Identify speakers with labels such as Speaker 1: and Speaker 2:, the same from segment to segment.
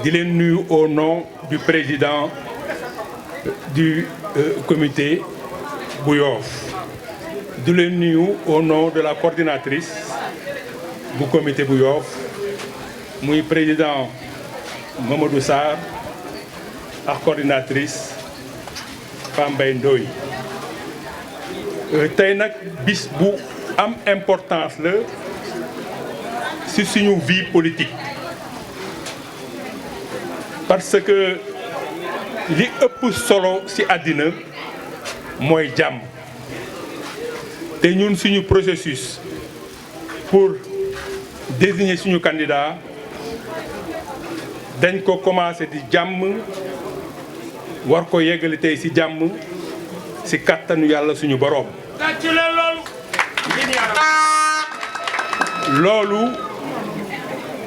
Speaker 1: di leen nuyu au nom du président du comité bu Yoff di leen nuyu au nom de la coordinatrice bu comité bu Yoff muy président Mamadou Sarr ak coordinatrice Fambaye Ndoye tey nag bis bu am importance la ci suñu vie politique parce que li ëpp solo ci àddina mooy jàmm te ñun suñu processus pour désigner suñu candidat dañ ko commencé di jàmm war ko yeggali tey ci jàmm ci kàttanu yàlla suñu boroom. loolu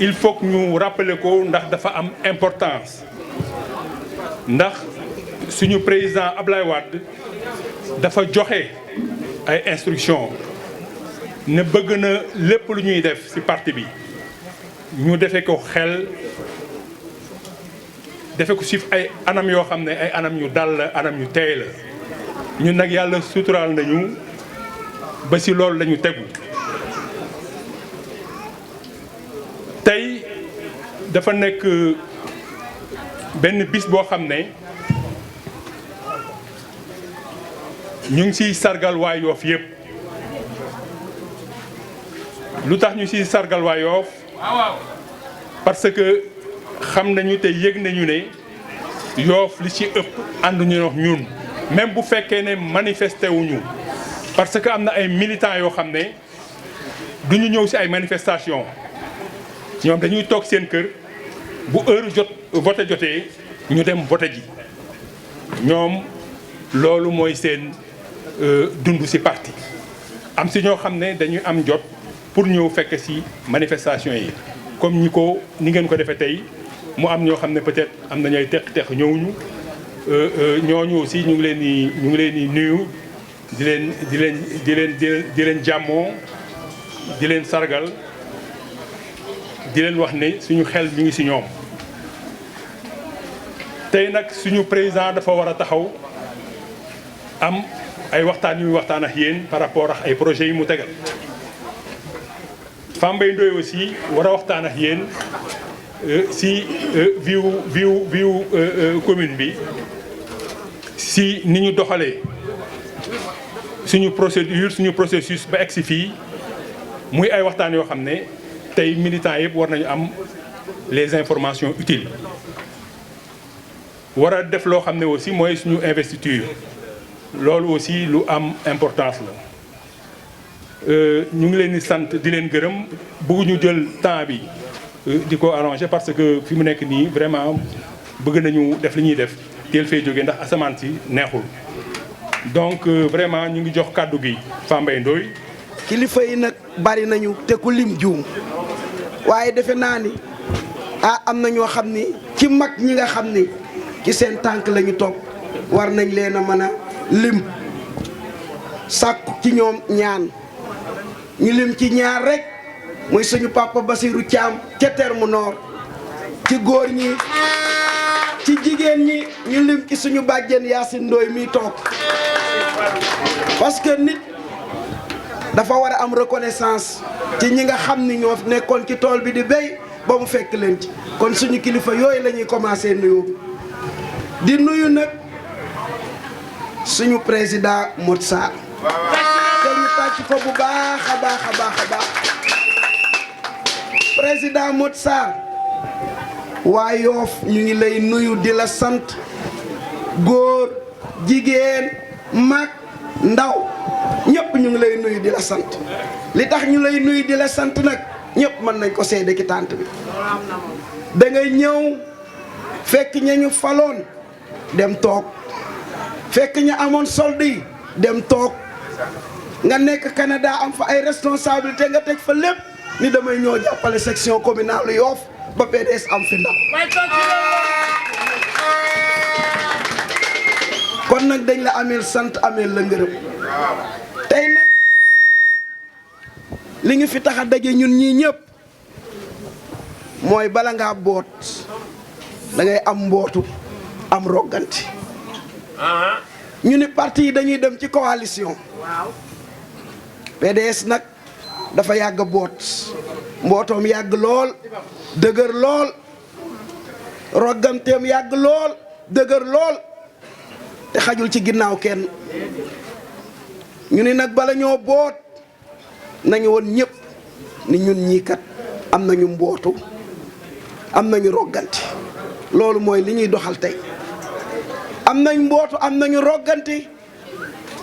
Speaker 1: il faut que ñu rappeler ko ndax dafa am importance ndax suñu président Ablaye Wade dafa joxe ay instructions ne bëgg na lépp lu ñuy def ci parti bi ñu defe ko xel defe ko ci ay anam yoo xam ne ay anam ñu dal la anam ñu teey la ñun nag yàlla suturaal nañu ba ci loolu lañu tegu tey dafa nekk benn bis boo xam ne ñu ngi ciy sargal waa Yoff yépp lu tax ñu ciy sargal waa Yoff parce que xam nañu te yëg nañu ne Yoff li ci ëpp ànduñu wax ñun même bu fekkee ne manifesté wuñu parce que am na ay militants yoo xam ne duñu ñëw ci ay manifestations ñoom dañuy toog seen kër bu heure vote jotee ñu dem vote ji ñoom loolu mooy seen dund ci parti am ci ñoo xam ne dañuy am jot pour ñëw fekk ci manifestation yi comme ni ngeen ko defee tey mu am ñoo xam ne peut-être am nañu ay teq ñëwuñu ñooñu aussi ñu ngi leen di nuyu di leen jàmmoo di leen sargal di leen wax ne suñu xel mi ngi ci ñoom tey nag suñu président dafa war a taxaw am ay waxtaan yu muy waxtaan ak yéen par rapport ak ay projets yi mu tegal Fambaye Ndoye aussi war a waxtaan ak yéen ci viu commune bi ci ni ñu doxalee suñu procédure suñu processus ba egsi fii muy ay waxtaan yoo xam ne tey militants yëpp war nañu am les informations utiles war a def loo xam ne aussi mooy suñu investiture loolu aussi lu am importance la ñu ngi leen di sant di leen gërëm bëgguñu jël temps bi di ko arranger parce que fi mu nekk nii vraiment bëgg nañu def li ñuy def teel fay jógee ndax asamaan si neexul donc vraiment ñu ngi jox kàddu gi Fambaye Ndoye.
Speaker 2: kilifa yi nag bari nañu te ku lim juum waaye defe naa ni am na ñoo xam ni ci mag ñi nga xam ni ci seen tànk la ñu topp war nañ leen a mën a lim sàkku ci ñoom ñaan ñu lim ci ñaar rek muy suñu papa Basirou Thiam ca Terme Nord ci góor ñi ci jigéen ñi ñu lim ci suñu bàjjen Yacine Ndoye mi toog parce que nit dafa war a am reconnaissance ci ñi nga xam ni ñoo nekkoon ci tool bi di béy ba mu fekk leen ci kon suñu kilifa yooyu la ñuy commencé nuyu di nuyu nag suñu président Modou Sarr te ñu tàcc ko bu baax a baax président Modou Sarr waa Yoff ñu ngi lay nuyu di la sant góor jigéen mag ndaw ñëpp ñu ngi lay nuyu di la sant li tax ñu lay nuyu di la sant nag ñëpp mën nañ ko seede ci tànt bi da ngay ñëw fekk ña ñu faloon dem toog fekk ña amoon solde yi dem toog nga nekk Canada am fa ay responsabilité nga teg fa lépp ni damay ñëw jàppale section communale Yoff ba PDS am fi ndam kon nag dañ la ameel sant ameel la ngërëm tey nag li ñu fi tax a daje ñun ñii ñëpp mooy bala ngaa boot da ngay am mbootu am rogganti ñu ni parti yi dañuy dem ci coalition PDS nag dafa yàgg boot mbootoom yàgg lool dëgër lool rogganteem yàgg lool dëgër lool te xajul ci ginnaaw kenn ñu ni nag bala ñoo boot nañu woon ñëpp ni ñun ñii kat am nañu mbootu am nañu rogganti loolu mooy li ñuy doxal tey am nañ mbootu am nañu rogganti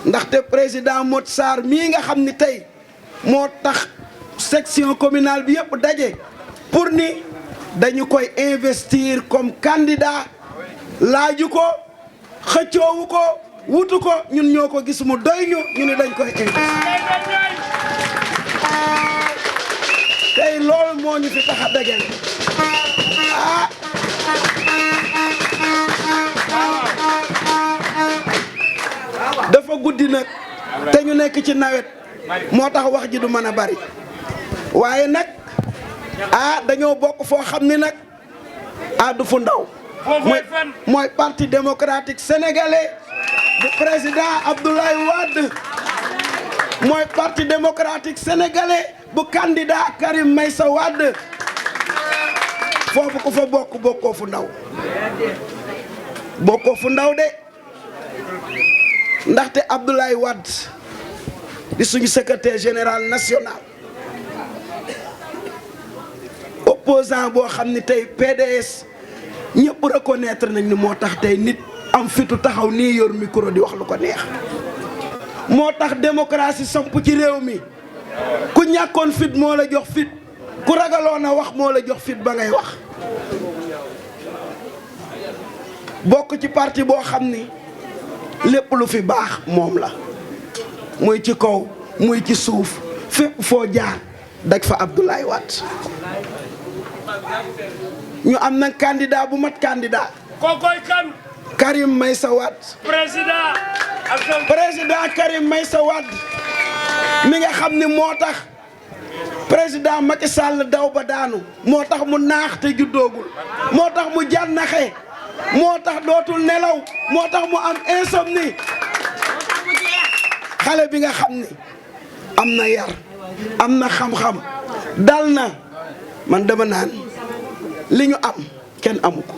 Speaker 2: ndaxte président Modou Sarr mii nga xam ni tey moo tax section communale bi yëpp daje pour ni dañu koy investir comme candidat laaju ko xëccoowu ko wutu ko ñun ñoo ko gis mu doy ñu ni dañ koy investir tey loolu moo ñu fi tax a dajale dafa guddi nag te ñu nekk ci nawet moo tax wax ji du mën a bari waaye nag dañoo bokk foo xam ni nag du fu ndaw mooy parti démocratique sénégalais bu président Abdoulaye Wade mooy parti démocratique sénégalais bu candidat Karim Meïssa Wade foofu ku fa bokk bokkoo fu ndaw bokkoo fu ndaw de ndaxte Abdoulaye Wade di suñu secrétaire général national opposant boo xam ni tey PDS ñëpp reconnaître nañ ni moo tax tey nit am fitu taxaw nii yor micro di wax lu ko neex moo tax démocratie samp ci réew mi ku ñàkkoon fit moo la jox fit ku ragaloon a wax moo la jox fit ba ngay wax bokk ci parti boo xam ni lépp lu fi baax moom la muy ci kaw muy ci suuf fépp foo jaar daj fa Abdoulaye Wade ñu am nag candidat bu mat candidat
Speaker 3: kookoy kan
Speaker 2: Karim Meïssa Wade
Speaker 3: président
Speaker 2: Karim Meïssa Wade mi nga xam ni moo tax président Macky Sall daw ba daanu moo tax mu naax te juddoogul moo tax mu jànnaxe moo tax dootul nelaw moo tax mu am insomnie xale bi nga xam ni am na yar am na xam-xam dal na man dama naan li ñu am kenn amu ko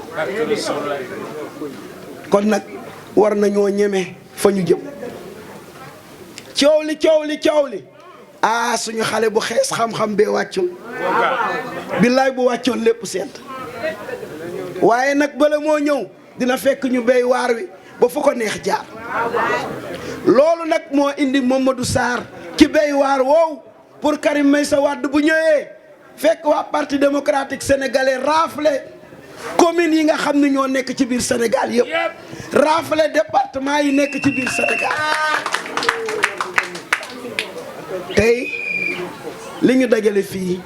Speaker 2: kon nag war nañoo ñeme fa ñu jëm coow li suñu xale bu xees xam-xam bee wàccul billaay bu wàccoon lépp seet waaye nag bala moo ñëw dina fekk ñu béy waar wi ba fu ko neex jaar loolu nag moo indi Mamadou Sarr ci béy waar woowu pour Karim Meïssa Wade bu ñëwee fekk waa parti démocratique sénégalais rafle communes yi nga xam ne ñoo nekk ci biir Sénégal yëpp rafle département yi nekk ci biir Sénégal tey li ñu dajale fii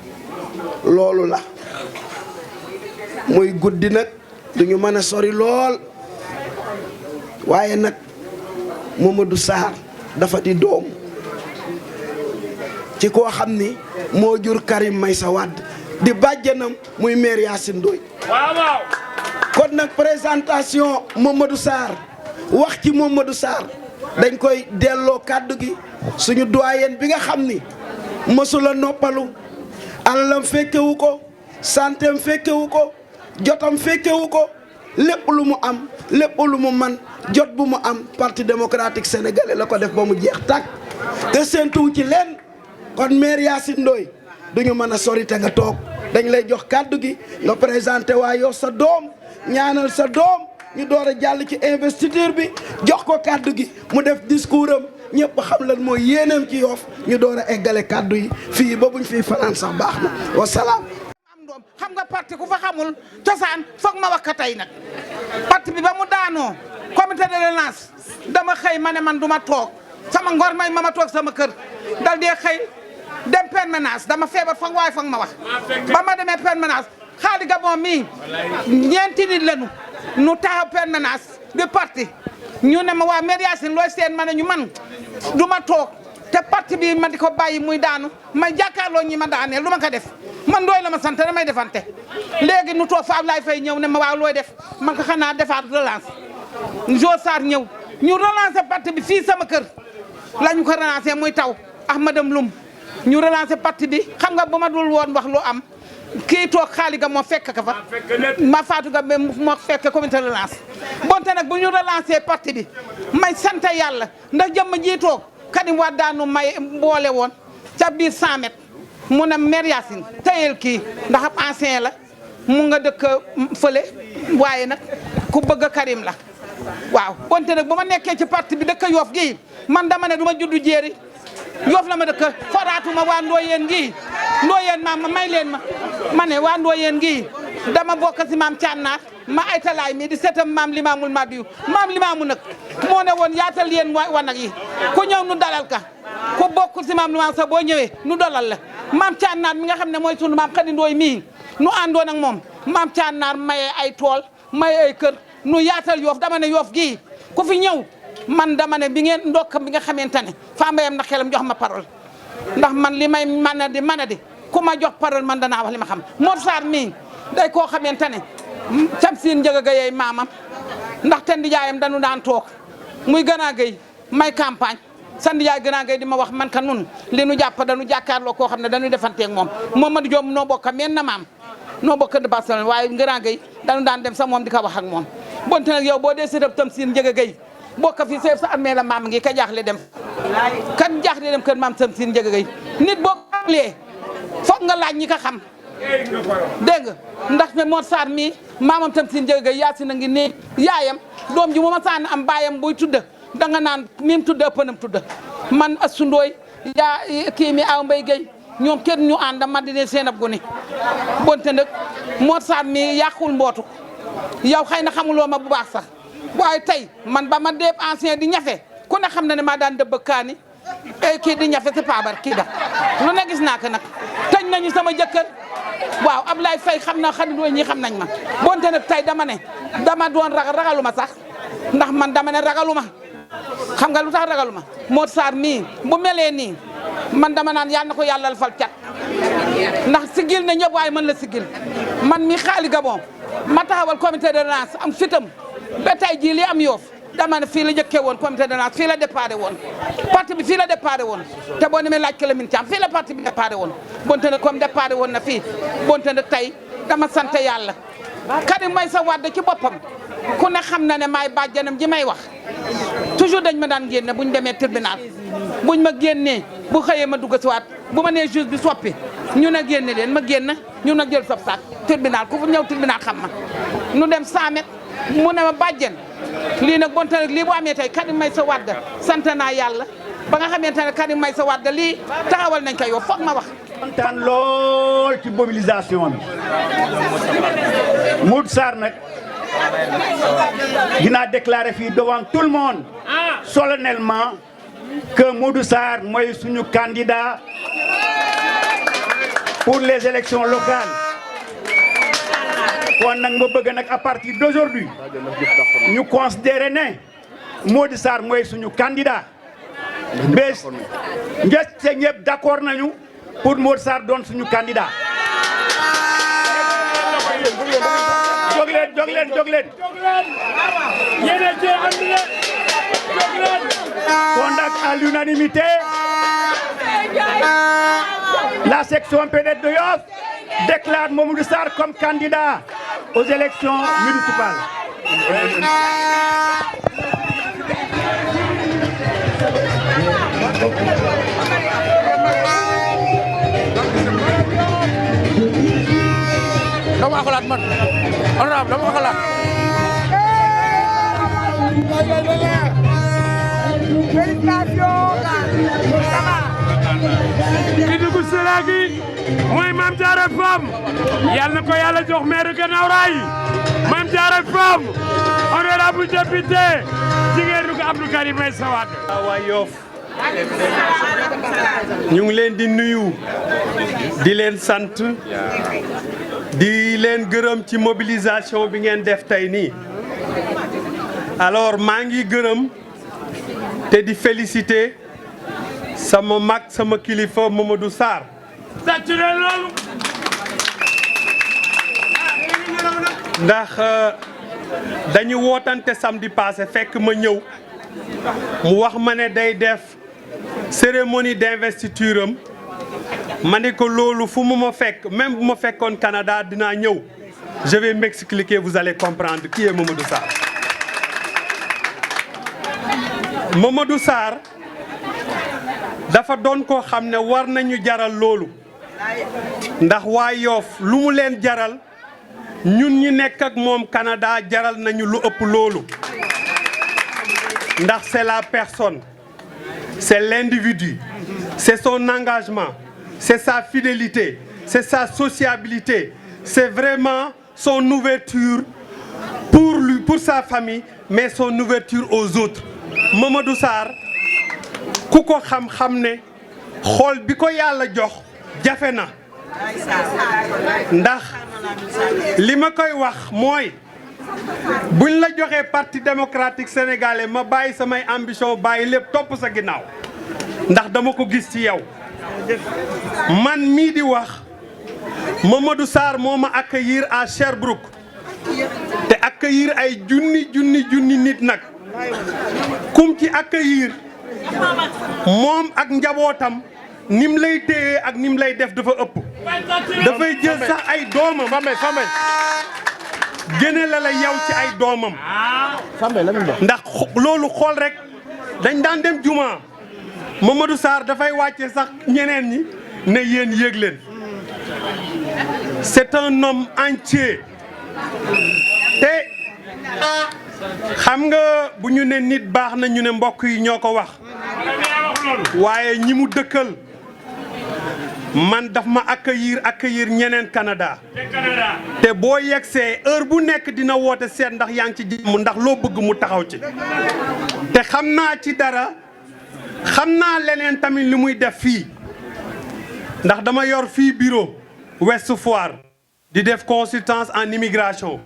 Speaker 2: loolu la muy guddi nag duñu mën a sori lool waaye nag Mamadou Sarr dafa di doom ci koo xam ni moo jur Karim Meïssa Wade di bàjjanam muy maire Yacine Ndoye
Speaker 3: waaw
Speaker 2: kon nag présentation Mamadou Sarr wax ci Mamadou Sarr dañ koy delloo kàddu gi suñu doyen bi nga xam ni mësula noppalu alalam fekkewu ko santeem fekkewu ko jotam fekkewu ko lépp lu mu am lépp lu mu man jot bu mu am parti démocratique sénégalais la ko def ba mu jeex tàkk te seentuwu ci leen kon maire Yacine Ndoye duñu mën a sori te nga toog dañ lay jox kàddu gi nga présenté waa yow sa doom ñaanal sa doom ñu door a jàll ci investiture bi jox ko kàddu gi mu def discours am ñëpp xam lan mooy yéeneem ci Yoff ñu door a eggale kàddu yi fii ba buñ fiy fanaan sax baax na wasalaam.
Speaker 4: am doom xam nga parti ku fa xamul cosaan foog ma wax ka tey nag parti bi ba mu daanoo comité de relance dama xëy ma ne man du ma toog sama ngor may ma toog sama kër dal dee xëy dem permanence dama feebar foog waaye foog ma wax ba ma demee permanence xaali Gabon mii ñeenti nit lañu nu taxaw permanence di parti ñu ne ma waa maire Yacine looy seen ma ne ñu man du ma toog te parti bi ma di ko bàyyi muy daanu ma jàkkaarloo ñi ma daaneel lu ma ko def man Ndoye la ma sant damay defante léegi nu toog fa Ablaye Faye ñëw ne ma waaw looy def man ko xanaa defaat relance Jo Sarr ñëw ñu relancer parti bi fii sama kër la ñu ko relancer muy taw ak madame Loum ñu relancer parti bi xam nga bu ma dul woon wax lu am kii toog xaali ga moo fekk ka fa ma faatu ga moo fekk comité relance bonte nag bu ñu relancer parti bi may sant yàlla ndax jëmm ji toog Karim Wade daanu may boole woon ca biir 100 mètres mu ne maire Yacine tayel kii ndax ab ancien la mu nga dëkk fële waaye nag ku bëgg Karim la waaw bonte nag bu ma nekkee ci parti bi dëkk Yoff gii man dama ne du ma juddu jéeri Yoff la ma dëkk foraatuma waa Ndoyeen gii Ndoyeen maam may leen ma ne waa Ndoyeen gii dama bokk si maam Thiannaar ma ay talaay mi di seetam maam Limaamul Madiyu maam Limaamu nag moo ne woon yaatal yéen wanag yi ku ñëw nu dalal ka ku bokk si maam Limaamu sax boo ñëwee nu dalal la maam Thiannaar mi nga xam ne mooy sunu maam Khady Ndoye mii nu àndoon ak moom maam Thiannaar maye ay tool maye ay kër nu yaatal Yoff dama ne Yoff gii ku fi ñëw man dama ne bi ngeen ndokkam bi nga xamante ne fa mbayam na xelam jox ma parole ndax man li may mën a di ku ma jox parole man danaa wax li ma xam Mor Sarr mii day koo xamante ne Tamsine Ndiaga Gueye maamam ndax te ndijaayam dañu daan toog muy gën a gëy may campagne sa ndijaay gën a gëy di ma wax man ka nun li nu jàpp dañu jàkkaarloo koo xam ne dañuy defanteeg moom Mamadou Diop noo bokk men na maam noo bokk de Barcelone waaye gën a gëy dañu daan dem sa moom di ko wax ak moom bonte nag yow boo dee sëtëb Tamsine Ndiaga Gueye bokk fi sa armée la maam ngi ka jaaxle dem kan jaaxle dem kër maam Tamsine Ndiaga Gueye nit boo xamlee foog nga laaj ñi ko xam dégg nga ndax me Mor Sarr mii maamam Tamsine Ndiaga Gueye Yacine a ngi nii yaayam doom ji mu ma saan am baayam buy tudda danga naan mim tudda ëppanam tudda man Assou Ndoye yaa kii mi aw Mbaye Gueye ñoom kenn ñu ànd ma di seen ab guni bonte nag Mor Sarr mii yàqul mbootu yow xëy na xamuloo ma bu baax sax waaye tey man ba ma déeb ancien di ñafe ku ne xam na ne maa daan dëbb kaani kii di ñafe si paabar kii da lu ne gis naa ko nag tëj nañu sama jëkkër waaw Ablaye Faye xam na Khady Ndoye ñi xam nañ ma bonte nag tey dama ne dama doon ragaluma sax ndax man dama ne ragaluma xam nga lu tax ragaluma Mor Sarr mii bu melee nii man dama naan yal na ko yàlla fal cat ndax sigil na ñëpp waaye mën la sigil man mi xaali Gabon ma taxawal comité de relance am fitam ba tey jii li am Yoff dama ne fii la jëkkee woon comité de relance fii la déparé woon parti bi fii la déparé woon te boo demee laaj Lamine Thiam fii la parti bi déparé woon bonte nag comme déparé woon na fii bonte nag tey dama sant yàlla Karim Meïssa Wade ci boppam ku ne xam na ne maay bàjjanam ji may wax toujours dañ ma daan génne buñ demee tribunal buñ ma génnee bu xëyee ma dugg si waat bu ma nee juge bi soppi ñu ne génne leen ma génn ñu na jël sob saak tribunal ku fu ñëw tribunal xam ma nu dem 100 mètres mu ne ma bàjjen lii nag bonte nag lii bu amee tey Karim Meïssa Wade sant naa yàlla ba nga xamante ne Karim Meïssa Wade lii taxawal nañ ko yow foog ma wax.
Speaker 5: kontaan lool ci mobilisation bi Modou Sarr nag dinaa déclarer fii devant tout le monde solennellement que Modou Sarr mooy suñu candidat pour les élections locales. kon nag ma bëgg nag à partir d'aujourd'hui ñu considérer ne Modou Sarr mooy suñu candidat bés njëkk ñëpp d'accord nañu pour Modou Sarr doon suñu candidat. jóg leen. kon nag à l'unanimité la section PDS de Yoff déclare Mamadou Sarr comme candidat aux élections municipales.
Speaker 6: dama ko xalaat man honorable dama ko xalaat
Speaker 3: ki dugg sera gi mooy Mame Diarra Fam yal na ko yàlla jox maire Guinaw Rail Mame Diarra Fam honorable député jigéenu ko Abdou Karim Meïssa Wade
Speaker 7: waa Yoff ñu ngi leen di nuyu di leen sant di leen gërëm ci mobilisation bi ngeen def tey nii alors maa ngi gërëm te di féliciter sama mag sama kilifa Mamadou Sarr
Speaker 3: tàcc leen loolu
Speaker 7: ndax dañu wootante samedi passé fekk ma ñëw mu wax ma ne day def cérémonie d'investiture am ma ne ko loolu fu mu ma fekk même bu ma fekkoon Canada dinaa ñëw. Je vais m'expliquer, vous allez comprendre qui est Mamadou Sarr. Mamadou Sarr dafa doon koo xam ne war nañu jaral loolu ndax waa Yoff lu mu leen jaral ñun ñi nekk ak moom Canada jaral nañu lu ëpp loolu ndax c'est la personne, c'est l'individu, c'est son engagement, c'est sa fidélité, c'est sa sociabilité, c'est vraiment son ouverture pour lui, pour sa famille, mais son ouverture aux autres. Mamadou Sarr ku ko xam-xam ne xool bi ko yàlla jox jafe na ndax li ma koy wax mooy buñ la joxee parti démocratique sénégalais ma bàyyi samay ambition bàyyi lépp topp sa ginnaaw ndax dama ko gis ci yow man mii di wax Mamadou Sarr moo ma accueillir à Sherbrooke te accueillir ay junni nit nag kum ci accueillir moom ak njabootam nim lay téye ak nim lay def dafa ëpp dafay jël sax ay doomam génne la yow ci ay doomam ndax loolu xool rek dañ daan dem juma Mamadou Sarr dafay wàcce sax ñeneen ñi ne yéen yéeg leen c'est un homme entier te xam nga bu ñu ne nit baax na ñu ne mbokk yi ñoo ko wax waaye ñi mu dëkkal man daf ma accueillir ñeneen Canada te boo yegsee heure bu nekk dina woote seet ndax yaa ngi ci jàmm ndax loo bëgg mu taxaw ci te xam naa ci dara xam naa leneen tamit li muy def fii ndax dama yor fii bureau Ouest Foire di def consultance en immigration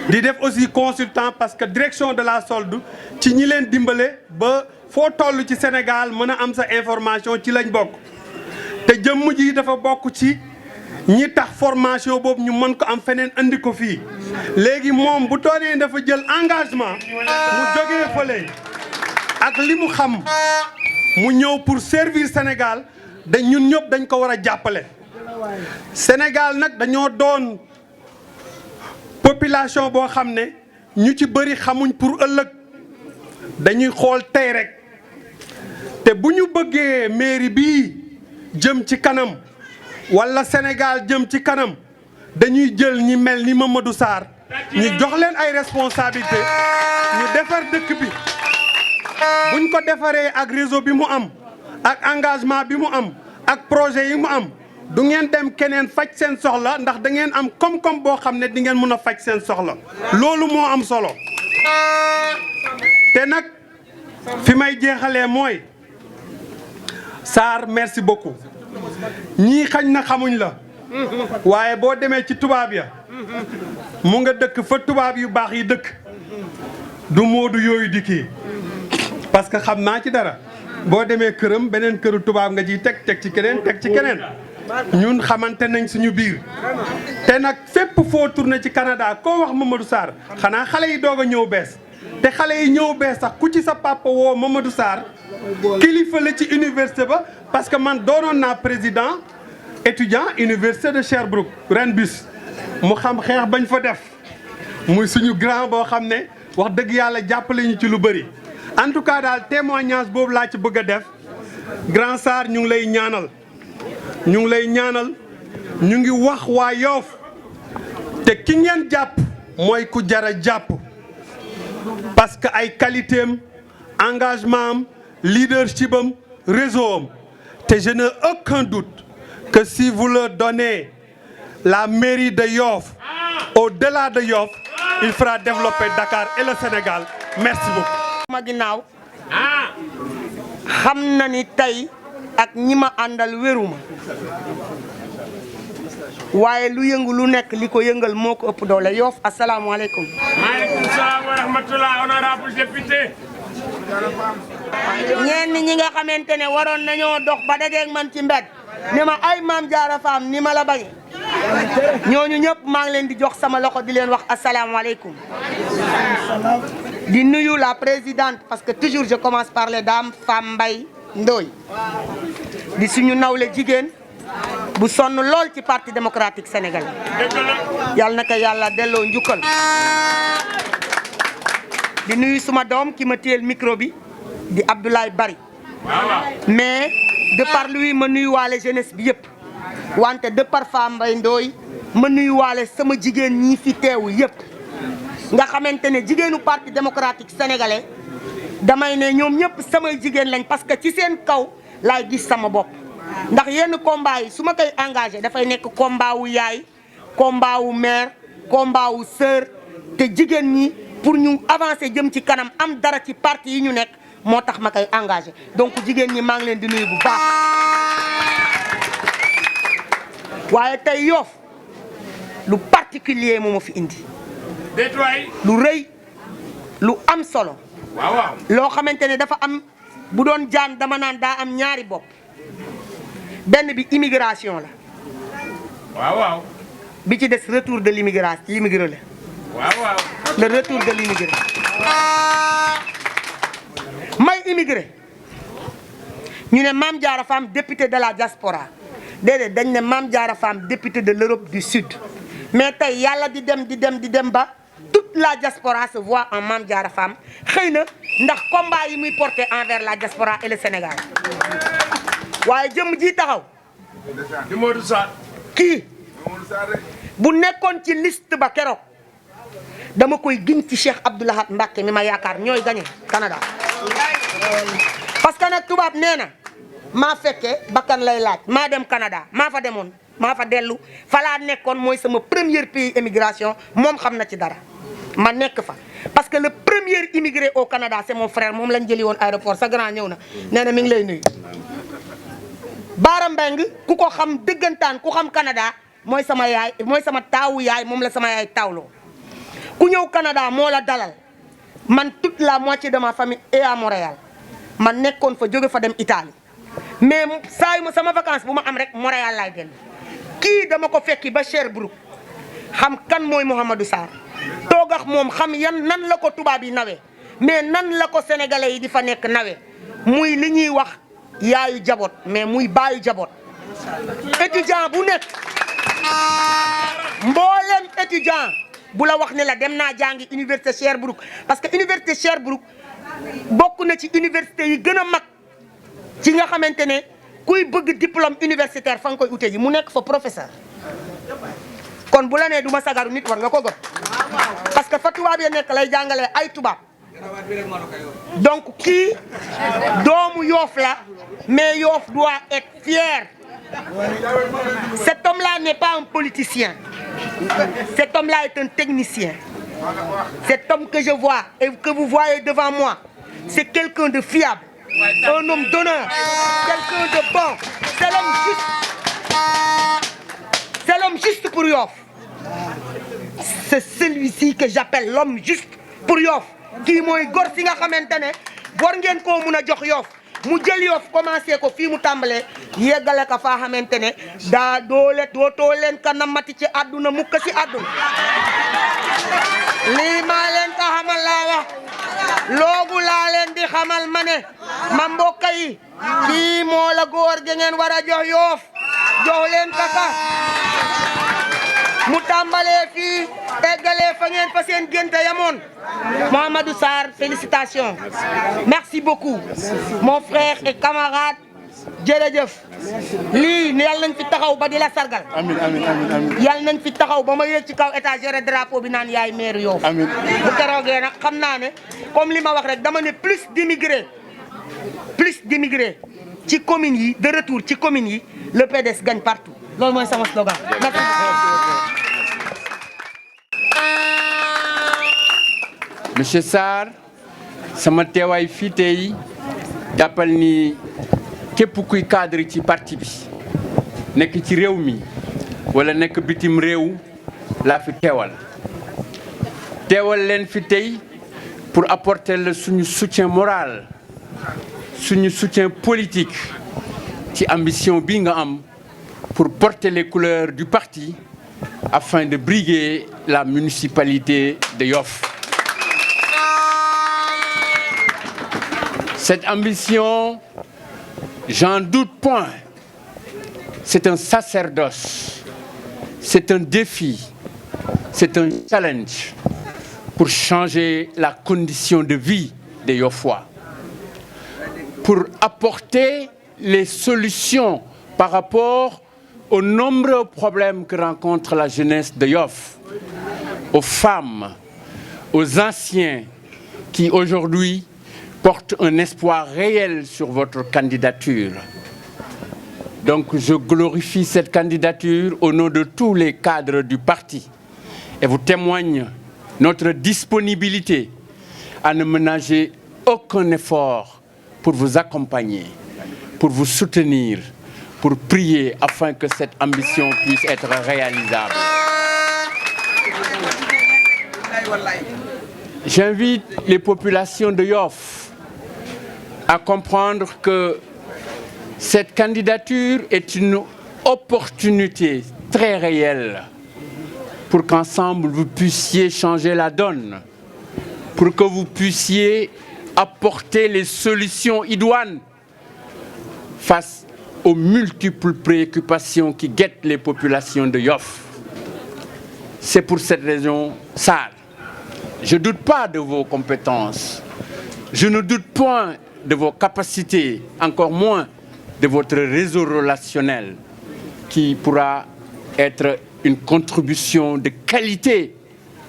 Speaker 7: di def aussi consultant parce que direction de la solde ci ñi leen dimbale ba foo toll ci Sénégal mën a am sa information ci lañ bokk te jëmm ji dafa bokk ci ñi tax formation boobu ñu mën ko am feneen andi ko fii léegi moom bu doonee dafa jël engagement mu jógee fële ak li mu xam mu ñëw pour servir Sénégal dañ ñun ñëpp dañ ko war a jàppale Sénégal nag dañoo doon population boo xam ne ñu ci bëri xamuñ pour ëllëg dañuy xool tey rek te bu ñu bëggee mairie bii jëm ci kanam walla Sénégal jëm ci kanam dañuy jël ñi mel ni Mamadou Sarr ñu jox leen ay responsabilité ñu defar dëkk bi buñ ko defaree ak réseau bi mu am ak engagement bi mu am ak projet yi mu am du ngeen dem keneen faj seen soxla ndax da ngeen am koom-koom boo xam ne di ngeen mën a faj seen soxla loolu moo am solo te nag fi may jeexalee mooy Sarr merci beaucoup ñii xañ na xamuñ la waaye boo demee ci tubaab ya mu nga dëkk fa tubaab yu baax yi dëkk du moodu yooyu di kii parce que xam naa ci dara boo demee këram beneen këru tubaab nga ciy teg ci keneen ñun xamante nañ suñu biir te nag fépp foo tourné ci Canada koo wax Mamadou Sarr xanaa xale yi doog a ñëw bees te xale yi ñëw bees sax ku ci sa papa woo Mamadou Sarr kilifa la ci université ba parce que man doonoon naa président étudiant université de Sherbrooke ren bis mu xam xeex bañ fa def muy suñu grand boo xam ne wax dëgg yàlla jàppale ñu ci lu bëri en tout cas daal témoignage boobu laa ci bëgg a def grand Sarr ñu ngi lay ñaanal ñu ngi wax waa Yoff te ki ngeen jàpp mooy ku jara jàpp parce que ay qualité am engagement am leadership am réseau am te je n'ai aucun doute que si vous leur donnez la mairie de Yoff au-delà de Yoff il fera développer Dakar et le Sénégal merci beaucoup.
Speaker 8: ma ginnaaw xam na ni tey ak ñi ma àndal wéruma waaye lu yëngu lu nekk li ko yëngal moo ko ëpp doole Yoff asalaamaaleykum.
Speaker 3: maaleykum salaam wa rahmatulah honorable député.
Speaker 8: ñenn ñi nga xamante ne waroon nañoo dox ba dajeeg man ci mbedd ni ma ay Mame Diarra Fam ni ma la bañe ñooñu ñëpp maa ngi leen di jox sama loxo di leen wax asalaamaaleykum. di nuyu la présidente parce que toujours je commence par les dames Femme Mbaye Ndoye di suñu nawle jigéen bu sonn lool ci parti démocratique sénégalais yàlla na ko yàlla delloo njukkal. di nuyu suma doom ki ma téyel micro bi di Abdoulaye Bari mais de par lui ma nuyu waale jeunesse bi yëpp wante de par Femme Mbaye Ndoye ma nuyu waale sama jigéen ñi fi teewu yëpp nga xamante ne jigéenu parti démocratique sénégalais damay ne ñoom ñëpp samay jigéen lañ parce que ci seen kaw laay gis sama bopp ndax yenn combat yi su ma koy engagé dafay nekk combat wu yaay combat wu mère combat wu sœur te jigéen ñi pour ñu avancer jëm ci kanam am dara ci parti yi ñu nekk moo tax ma koy engagé donc jigéen ñi maa ngi leen di nuyu bu baax. waaye tey Yoff lu particulier moo ma fi indi lu rëy lu am solo loo xamante ne dafa am bu doon jaan dama naan daa am ñaari bopp benn bi immigration la bi ci des retour de l'immigration l'immigré la le retour de l'immigré may immigré ñu ne Mame Diarra Fam député de la diaspora déedéet dañ ne Mame Diarra Fam député de l'Europe du Sud mais tey yàlla di dem ba toute la diaspora se voit en Mame Diarra Fam xëy na ndax combat yi muy porter envers la diaspora et le Sénégal waaye jëmm ji taxaw kii bu nekkoon ci liste ba keroog dama koy giñ ci Cheikh Abdou Lahad Mbacké mi ma yaakaar ñooy gagné Canada parce que nag tubaab nee na maa fekke bakkan lay laaj maa dem Canada maa fa demoon maa fa dellu fa laa nekkoon mooy sama premier pays émigration moom xam na ci dara ma nekk fa parce que le premier immigré au Canada c'est mon frère moom lañ jëli woon aéroport sa grand ñëw na nee na mi ngi lay nuyu. Baara Mbeng ku ko xam dëggantaan ku xam Canada mooy sama yaay mooy sama taawu yaay moom la sama yaay taawloo ku ñëw Canada moo la dalal man toute la moitié de ma famille est à Montréal man nekkoon fa jóge fa dem Italie mais saa yu ma sama vacance bu ma am rek Montréal laay dellu kii dama ko fekki ba Sherbrooke xam kan mooy Mouhamadou Sarr toog ak moom xam yan nan la ko tubaab yi nawe mais nan la ko sénégalais yi di fa nekk nawe muy li ñuy wax yaayu jaboot mais muy baayu jaboot étudiant bu nekk mboolem étudiant bu la wax ne la dem naa jàngi université Sherbrooke parce que université Sherbrooke bokk na ci université yi gën a mag ci nga xamante ne kuy bëgg diplôme universitaire fa nga koy ute ji mu nekk fa professeur kon bu la nee du ma sagaru nit war nga ko gëm parce que fa tubaab ya nekk lay jàngalee ay tubaab donc kii doomu Yoff la mais Yoff doit être fier. Cet homme-là n'est pas un politicien. Cet homme-là est un technicien. Cet homme que je vois et que vous voyez devant moi, c'est quelqu'un de fiable, un homme d'honneur, quelqu'un de bon. C'est l'homme juste pour Yoff. C'est celui-ci que j'appelle l'homme juste pour Yoff. Kii mooy góor si nga xamante ne war ngeen koo mun a jox Yoff mu jël Yoff commencé ko fii mu tàmbalee yeggale ka faa xamante ne daa dootoo leen ka namati ci àdduna mukk ci àdduna lii maa leen ka xamal laa wax loogu laa leen di xamal ma ne ma mbokk yi kii moo la góor gi ngeen war a jox Yoff jox leen ka mu tàmbalee fii eggalee fa ngeen fa seen génte yamoon Mouhamadou Sarr, félicitations. Merci beaucoup. Mon frère et camarade, jërëjëf. lii yàlla nañ fi taxaw ba di la sargal.
Speaker 6: amiin amiin amiin amiin.
Speaker 8: yàlla nañ fi taxaw ba ma yéeg ci kaw étage yore drapeau bi naan yaay maire Yoff.
Speaker 6: amiin.
Speaker 8: bu keroogee nag xam naa ne comme li ma wax rek dama ne plus d'immigrés ci communes yi de retour ci communes yi le PDS gagne partout loolu mooy sama slogan. merci beaucoup.
Speaker 9: Monsieur Sarr sama teewaay fii tey jàppal ni képp kuy cadre ci parti bi nekk ci réew mi wala nekk bitim réew laa fi teewal leen fi tey pour apporter le suñu soutien moral suñu soutien politique ci ambition bi nga am pour porter les couleurs du parti afin de briguer la municipalité de Yoff. Cette ambition, j'en doute point, c'est un sacerdoce, c'est un défi, c'est un challenge pour changer la condition de vie des Yoffois, pour apporter les solutions par rapport aux nombreux problèmes que rencontre la jeunesse de Yoff, aux femmes, aux anciens qui aujourd'hui portent un espoir réel sur votre candidature. Donc je glorifie cette candidature au nom de tous les cadres du parti et vous témoigne notre disponibilité à ne ménager aucun effort pour vous accompagner, pour vous soutenir, pour prier afin que cette ambition puisse être réalisable. J'invite les populations de Yoff à comprendre que cette candidature est une opportunité très réelle pour qu'ensemble vous puissiez changer la donne, pour que vous puissiez apporter les solutions idoines face aux multiples préoccupations qui guettent les populations de Yoff. C'est pour cette raison, Sarr, je ne doute pas de vos compétences, je ne doute point de vos capacités, encore moins de votre réseau relationnel qui pourra être une contribution de qualité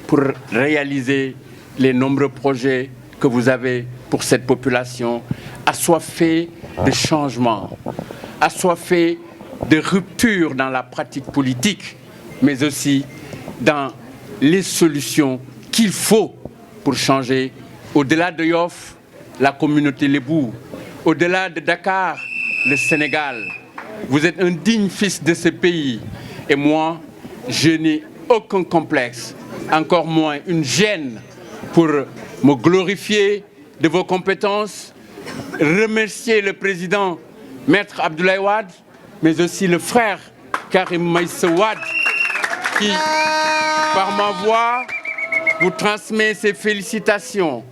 Speaker 9: pour réaliser les nombreux projets que vous avez pour cette population assoiffée de changement, assoiffée de rupture dans la pratique politique, mais aussi dans les solutions qu'il faut pour changer au-delà de Yoff, la communauté Lébou, au-delà de Dakar, le Sénégal. Vous êtes un digne fils de ce pays et moi, je n'ai aucun complexe, encore moins une gêne pour me glorifier de vos compétences, remercier le président Maître Abdoulaye Wade, mais aussi le frère Karim Meïssa Wade qui, par ma voix, vous transmet ses félicitations,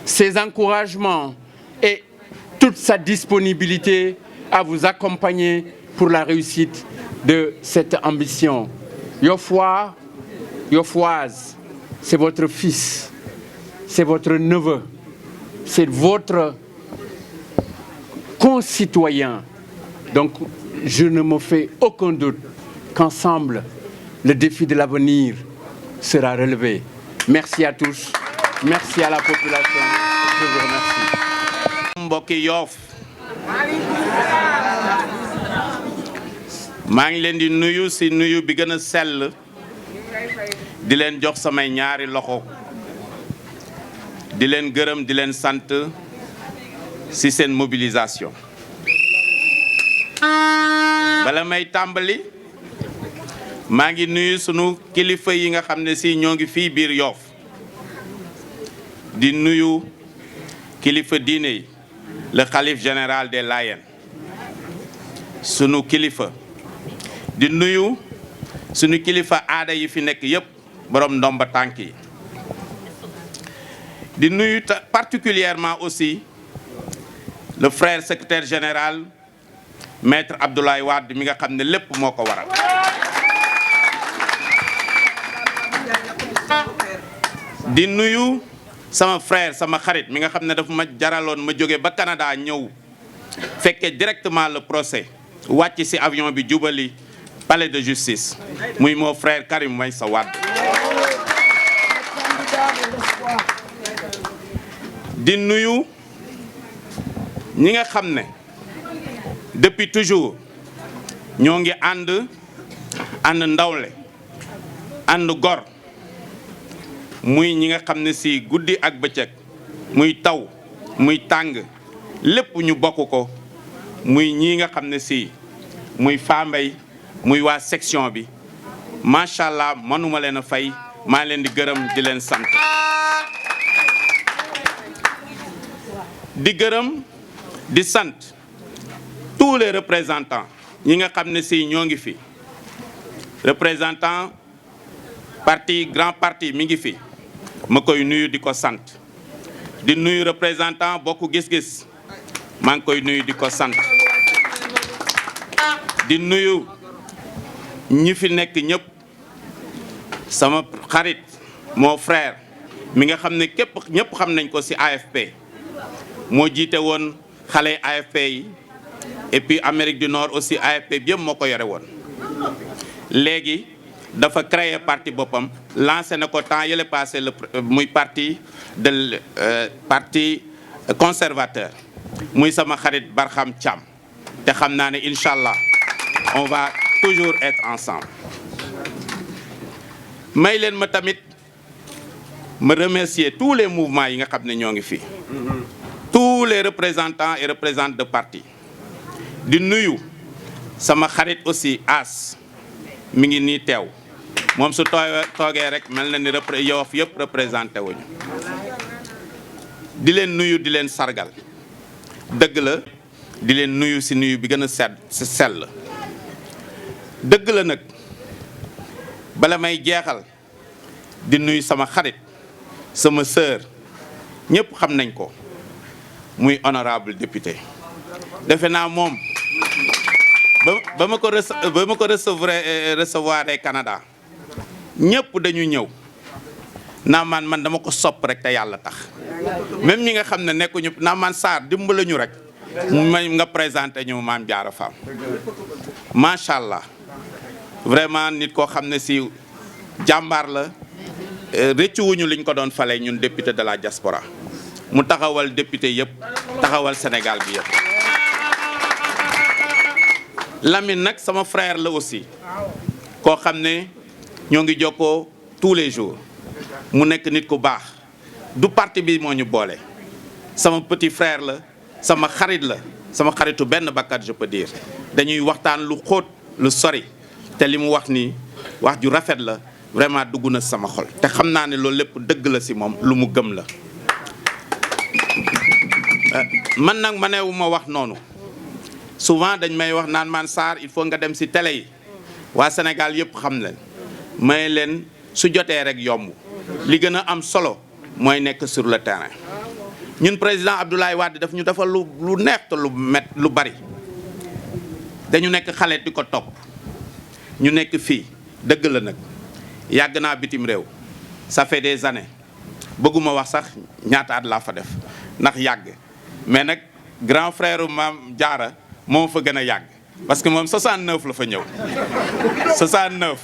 Speaker 9: ses encouragements et toute sa disponibilité à vous accompagner pour la réussite de cette ambition. Yoffois, Yoffoise, c'est votre fils, c'est votre neveu, c'est votre concitoyen. Donc, je ne me fais aucun doute qu'ensemble, le défi de l'avenir sera relevé. Merci à tous, merci à la population, je vous remercie.
Speaker 10: Mbokki Yoff maa ngi leen di nuyu si nuyu bi gën a sell di leen jox samay ñaari loxo di leen gërëm di leen sant si seen mobilisation bala may tàmbali maa ngi nuyu sunu kilifa yi nga xam ne si ñoo ngi fii biir Yoff di nuyu kilifa diine yi le khalife général des Layènes sunu kilifa di nuyu sunu kilifa aada yi fi nekk yépp borom ndomba tànk yi di nuyu particulièrement aussi le frère secrétaire général maître Abdoulaye Wade mi nga xam ne lépp moo ko waral di nuyu sama frère sama xarit mi nga xam ne dafa ma jaraloon ma jóge ba Canada ñëw fekkee directement le procès wàcc ci avion bi jubali palais de justice muy mon frère Karim Meïssa Wade di nuyu ñi nga xam ne depuis toujours ñoo ngi ànd ndawle ànd gor muy ñi nga xam ne si guddi ak bëccëg muy taw muy tàng lépp ñu bokk ko muy ñii nga xam ne si muy Fambaye muy waa section bi macha allah mënuma leen a fay maa leen di gërëm di leen sant di gërëm di sant tous les représentants ñi nga xam ne si ñoo ngi fi représentant parti grand parti mi ngi fi ma koy nuyu di ko sant di nuyu représentant bokk gis-gis maa ngi koy nuyu di ko sant di nuyu ñi fi nekk ñëpp sama xarit mon frère mi nga xam ne ñëpp xam nañ ko ci AFP moo jiite woon xale AFP yi et puis Amérique du Nord aussi AFP bi yëpp moo ko yore woon léegi dafa créer parti boppam lancé na ko temps yële passé muy parti conservateur muy sama xarit Barham Thiam te xam naa ne incha allah on va toujours être ensemble. may leen ma tamit ma remercier tous les mouvements yi nga xam ne ñoo ngi fi tous les représentants et représentantes de parti di nuyu sama xarit aussi As mi ngi nii teew moom su toogee rek mel na ni Yoff yëpp représenté wuñu di leen nuyu di leen sargal dëgg la di leen nuyu ci nuyu bi gën a sell dëgg la nag bala may jeexal di nuyu sama xarit sama sœur ñëpp xam nañ ko muy honorable député defe naa moom ba ma ko recevoir Canada ñëpp dañu ñëw naa man dama ko sopp rek te yàlla tax même ñi nga xam ne nekkuñu naa man Sarr dimbala ñu rek nga présenté ñu Mame Diarra Fam macha allah vraiment nit koo xam ne si jàmbaar la rëccu wuñu liñ ko doon fale ñun député de la diaspora mu taxawal député yëpp taxawal Sénégal bi yëpp. Lamine nag sama frère la aussi koo xam ne ñoo ngi jokkoo tous les jours mu nekk nit ku baax du parti bi moo ñu boole sama petit frère la sama xarit la sama xaritu benn bakkat je peux dire dañuy waxtaan lu xóot lu sori te li mu wax nii wax ju rafet la vraiment dugg na sama xol te xam naa ne loolu lépp dëgg la si moom lu mu gëm la man nag ma newu ma wax noonu souvent dañ may wax naan man Sarr il faut nga dem si télé yi waa Sénégal yëpp xam leen may leen su jotee rek yomb li gën a am solo mooy nekk sur le terrain ñun président Abdoulaye Wade daf ñu defal lu neex te lu bari dañu nekk xale di ko topp ñu nekk fii dëgg la nag yàgg naa bitim réew ça fait des années bëgguma wax sax ñaata at laa fa def ndax yàgg mais nag grand frère Mame Diarra moo fa gën a yàgg parce que moom 69 la fa ñëw 69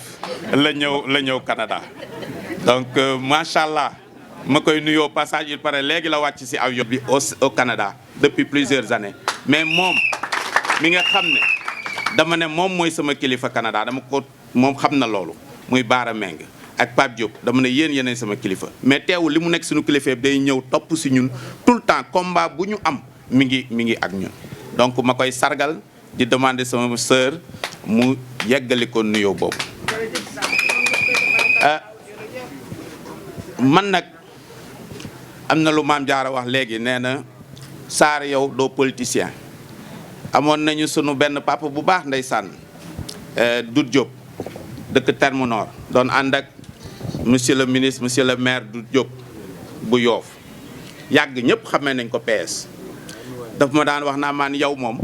Speaker 10: la ñëw Canada donc macha allah ma koy nuyoo passage il paraît léegi la wàcc ci avion bi au Canada depuis plusieurs années mais moom mi nga xam ne dama ne moom mooy sama kilifa Canada dama ko moom xam na loolu muy Baara Meng ak Pape Diop dama ne yéen sama kilifa mais teewul li mu nekk suñu kilifa day ñëw topp ci ñun tout le temps combat bu ñu am mi ngi ak ñun donc ma koy sargal di demander sama sœur mu yeggali ko nuyoo boobu man nag am na lu Mame Diarra wax léegi nee na Sarr yow doo politicien amoon nañu sunu benn papa bu baax ndeysaan Doudou Diop dëkk Terme Nord doon ànd ak monsieur le ministre monsieur le maire Doudou Diop bu Yoff yàgg ñëpp xamee nañ ko PS daf ma daan wax naa man yow moom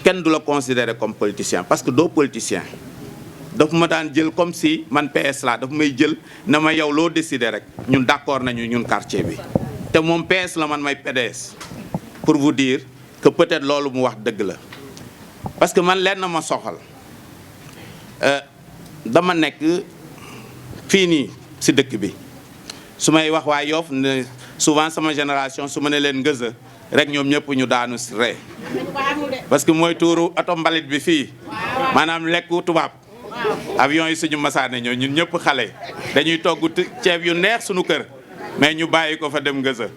Speaker 10: kenn du la considérer comme politicien parce que doo politicien daf ma daan jël comme si man PS la daf may jël na ma yow loo décider rek ñun d'accord nañu ñun quartier bi te moom PS la man may PDS pour vous dire que peut-être loolu mu wax dëgg la parce que man leen na ma soxal dama nekk fii nii si dëkk bi su may wax waa Yoff ne souvent sama génération su ma ne leen ngëza rek ñoom ñëpp ñu daanu ree parce que mooy tuuru oto mbalit bi fii maanaam lekku tubaab avion yi suñu masaane ñëw ñun ñëpp xale dañuy togg ceeb yu neex suñu kër mais ñu bàyyi ko fa dem ngëza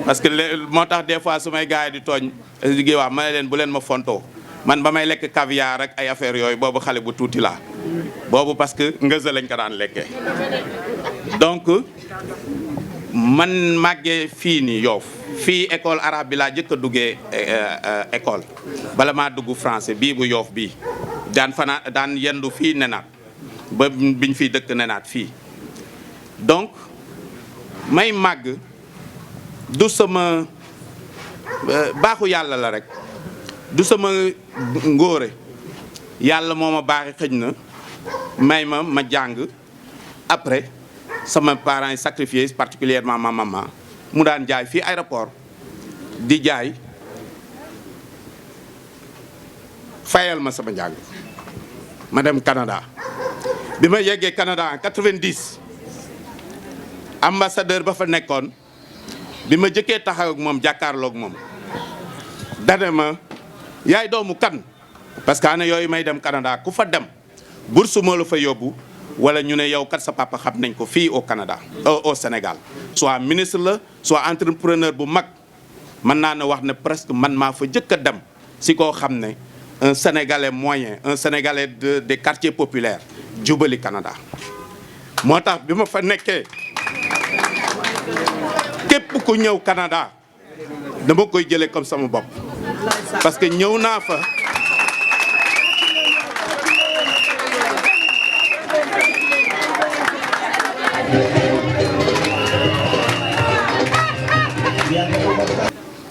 Speaker 10: parce que moo tax des fois su may gars yi di tooñ gi wax ma ne leen bu leen ma fontoo man ba may lekk caviar rek ay affaire yooyu boobu xale bu tuuti laa boobu parce que ngëza lañ ko daan lekkee donc man màggee fii nii Yoff fii école arabe bi laa jëkk a duggee école bala maa dugg français bii bu Yoff bii daan yendu fii nenaat ba biñ fiy dëkk nenaat fii donc may màgg du sama baaxu yàlla la rek du sama ngóore yàlla moo ma baaxee xëj na may ma jàng après sama parents yi sacrifié particulièrement ma maman mu daan jaay fii aéroport di jaay fayal ma sama njàng ma dem Canada bi ma yeggee Canada en 90 ambassadeur ba fa nekkoon bi ma jëkkee taxaw ak moom jàkkaarloog moom dane ma yaay doomu kan parce que ana yooyu may dem Canada ku fa dem bourse moo la fa yóbbu wala ñu ne yow kat sa papa xam nañ ko fii au Canada au Sénégal soit ministre la soit entrepreneur bu mag mën naa ne wax ne presque man maa fa jëkk a dem si koo xam ne un Sénégalais moyen un Sénégalais des quartiers populaires jubali Canada moo tax bi ma fa nekkee képp ku ñëw Canada dama koy jëlee comme sama bopp parce que ñëw naa fa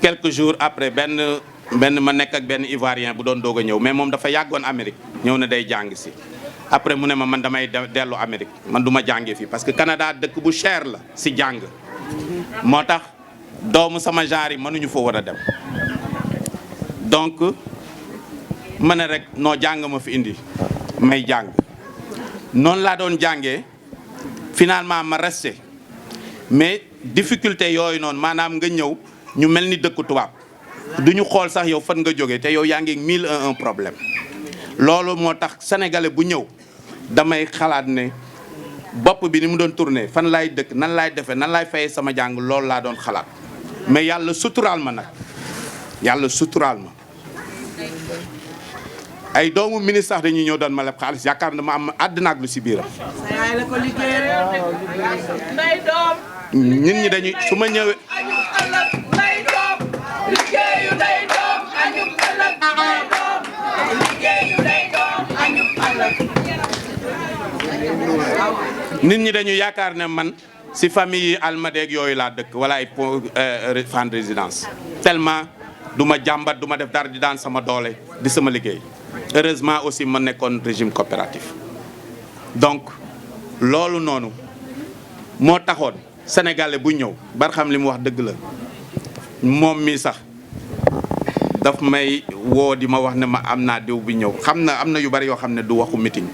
Speaker 10: quelques jours après benn ma nekk ak benn Ivoirien bu doon doog a ñëw mais moom dafa yàggoon Amérique ñëw na day jàng si après mu ne ma man damay dellu Amérique man du ma jàngee fii parce que Canada dëkk bu cher la si jàng moo tax doomu sama genre yi mënuñu fa war a dem donc ma ne rek noo jàng ma fi indi may jàng noonu laa doon jàngee finalement ma resté mais difficulté yooyu noonu maanaam nga ñëw ñu mel ni dëkku tubaab du ñu xool sax yow fan nga jógee te yow yaa ngi 1001 problème loolu moo tax sénégalais bu ñëw damay xalaat ne bopp bi ni mu doon tourné fan laay dëkk nan laay defee nan laay fayee sama jàng loolu laa doon xalaat mais yàlla suturaal ma nag yàlla suturaal ma ay doomu ministre sax dañuy ñëw doon ma leb xaalis yaakaar na ma am àddina ak lu si biiram nit ñi dañuy su ma ñëwee nit ñi dañu yaakaar ne man si famille yi almadeeg yooyu laa dëkk wala ay Fann Résidence tellement du ma jàmbat du ma def dara di daan sama doole di sama liggéey heureusement aussi ma nekkoon régime coopératif donc loolu noonu moo taxoon sénégalais bu ñëw Barham li mu wax dëgg la moom mi sax daf may woo di ma wax ne ma am naa diw bi ñëw xam na am na yu bari yoo xam ne du waxu meeting